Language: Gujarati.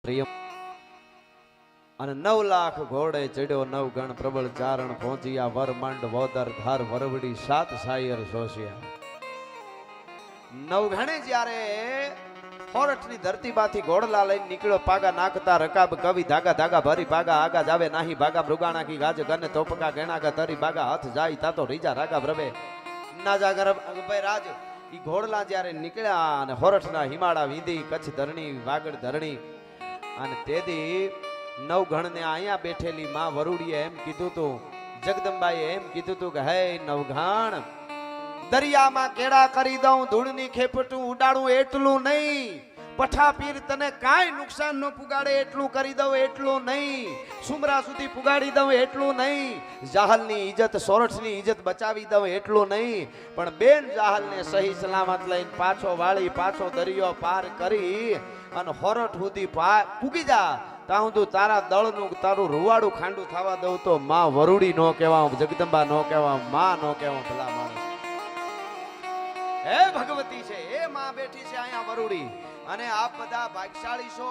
પ્રિય અને 9 લાખ ઘોડે ચડ્યો નવ ગણ પ્રબળ ચારણ પહોંચ્યા વર માંડ વોદર ધાર વરવડી 7 સાયર સોસિયા નવ ગણે જ્યારે હોરઠની ધરતીમાંથી ઘોડલા લઈને નીકળ્યો પાગા નાખતા રકાબ કવિ ધાગા ધાગા ભરી પાગા આગા જાવે નાહી ભાગા મૃગાણા કી ગાજ ગને તોપકા ગેણાગા તરી બાગા હાથ જાય તાતો રીજા રાગા ભરવે ના જાગર ભાઈ રાજ ઈ ઘોડલા જ્યારે નીકળ્યા અને હોરઠના હિમાળા વીંધી કચ્છ ધરણી વાગડ ધરણી અને તેદી નવ ગણને અહીંયા બેઠેલી માં વરુડીએ એમ કીધું તું જગદંબાએ એમ કીધું તું કે હે નવઘાણ દરિયામાં કેળા કરી દઉં ધૂળની ખેપટું ઉડાડું એટલું નહીં પઠા પીર તને કાંઈ નુકસાન ન પુગાડે એટલું કરી દઉં એટલું નહીં સુમરા સુધી પુગાડી દઉં એટલું નહીં જાહલની ઇજ્જત સોરઠની ઇજ્જત બચાવી દઉં એટલું નહીં પણ બેન જાહલને સહી સલામત લઈને પાછો વાળી પાછો દરિયો પાર કરી અને હોરઠ સુધી પૂગી જા ત્યાં તું તારા દળનું તારું રૂવાડું ખાંડું થવા દઉં તો માં વરુડી નો કહેવા જગદંબા નો કહેવા માં નો કહેવા ભલા માણસ હે ભગવતી છે એ માં બેઠી છે અહીંયા વરુડી અને આપ બધા ભાગ્યશાળી છો।